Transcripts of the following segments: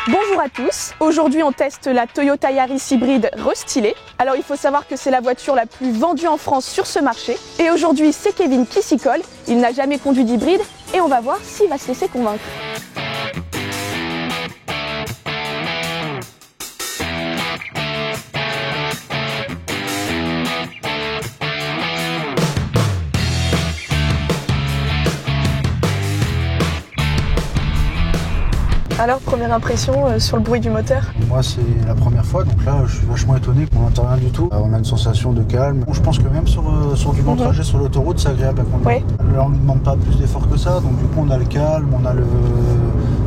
Bonjour à tous, aujourd'hui on teste la Toyota Yaris hybride restylée. Alors il faut savoir que c'est la voiture la plus vendue en France sur ce marché. Et aujourd'hui c'est Kevin qui s'y colle, il n'a jamais conduit d'hybride et on va voir s'il va se laisser convaincre. Alors, première impression sur le bruit du moteur? Moi, c'est la première fois, donc là, je suis vachement étonné qu'on n'entend rien du tout. On a une sensation de calme. Je pense que même sur du long trajet sur l'autoroute, c'est agréable à conduire. Oui. Là, on ne lui demande pas plus d'efforts que ça, donc du coup, on a le calme,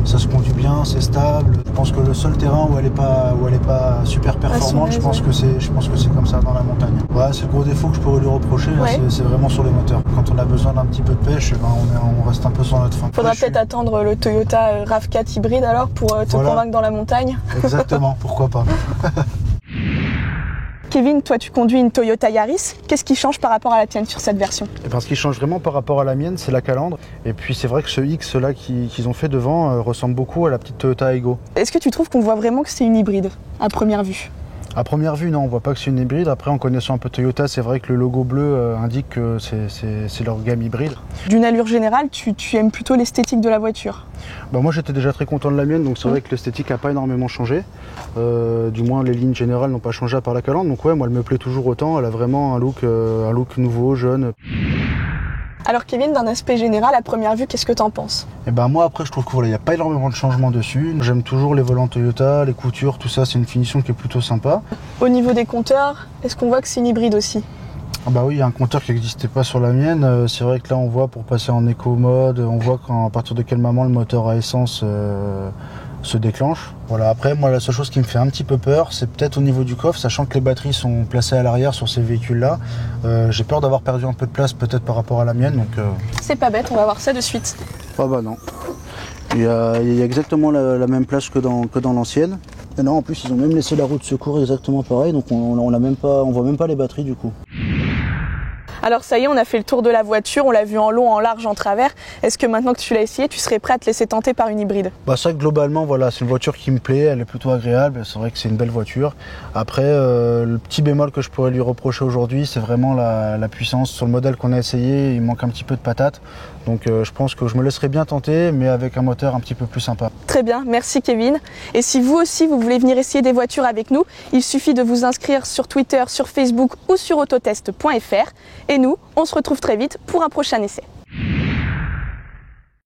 ça se conduit bien, c'est stable. Je pense que le seul terrain où elle est pas super performante, je pense que c'est comme ça dans la montagne. Ouais, c'est le gros défaut que je pourrais lui reprocher, ouais. C'est vraiment sur le moteur. Quand on a besoin d'un petit peu de pêche, on reste un peu sur notre faim. Faudra peut-être attendre le Toyota RAV4 hybride alors pour te convaincre dans la montagne. Exactement, pourquoi pas. Kevin, toi tu conduis une Toyota Yaris, qu'est-ce qui change par rapport à la tienne sur cette version? Et ben, ce qui change vraiment par rapport à la mienne, c'est la calandre. Et puis c'est vrai que ce X là qu'ils ont fait devant ressemble beaucoup à la petite Toyota Aygo. Est-ce que tu trouves qu'on voit vraiment que c'est une hybride à première vue? À première vue, non, on voit pas que c'est une hybride. Après, en connaissant un peu Toyota, c'est vrai que le logo bleu indique que c'est leur gamme hybride. D'une allure générale, tu aimes plutôt l'esthétique de la voiture? Bah, moi, j'étais déjà très content de la mienne, donc c'est vrai que l'esthétique n'a pas énormément changé. Du moins, les lignes générales n'ont pas changé à part la calandre. Donc ouais, moi, elle me plaît toujours autant. Elle a vraiment un look nouveau, jeune. Alors Kevin, d'un aspect général, à première vue, qu'est-ce que tu en penses? Et ben moi après je trouve qu'il n'y a pas énormément de changements dessus. J'aime toujours les volants Toyota, les coutures, tout ça, c'est une finition qui est plutôt sympa. Au niveau des compteurs, est-ce qu'on voit que c'est une hybride aussi? Ah bah oui, il y a un compteur qui n'existait pas sur la mienne. C'est vrai que là on voit pour passer en éco-mode, on voit à partir de quel moment le moteur à essence se déclenche. Voilà, après moi la seule chose qui me fait un petit peu peur, c'est peut-être au niveau du coffre, sachant que les batteries sont placées à l'arrière sur ces véhicules-là. J'ai peur d'avoir perdu un peu de place peut-être par rapport à la mienne. Donc, c'est pas bête, on va voir ça de suite. Ah bah non. Il y a exactement la même place que dans l'ancienne. Et non, en plus ils ont même laissé la roue de secours exactement pareil, donc on voit même pas les batteries du coup. Alors ça y est, on a fait le tour de la voiture, on l'a vu en long, en large, en travers. Est-ce que maintenant que tu l'as essayé, tu serais prêt à te laisser tenter par une hybride? Bah ça globalement, voilà, c'est une voiture qui me plaît, elle est plutôt agréable, c'est vrai que c'est une belle voiture. Après, le petit bémol que je pourrais lui reprocher aujourd'hui, c'est vraiment la puissance. Sur le modèle qu'on a essayé, il manque un petit peu de patate. Donc je pense que je me laisserai bien tenter, mais avec un moteur un petit peu plus sympa. Très bien, merci Kevin. Et si vous aussi, vous voulez venir essayer des voitures avec nous, il suffit de vous inscrire sur Twitter, sur Facebook ou sur autotest.fr. Et nous, on se retrouve très vite pour un prochain essai.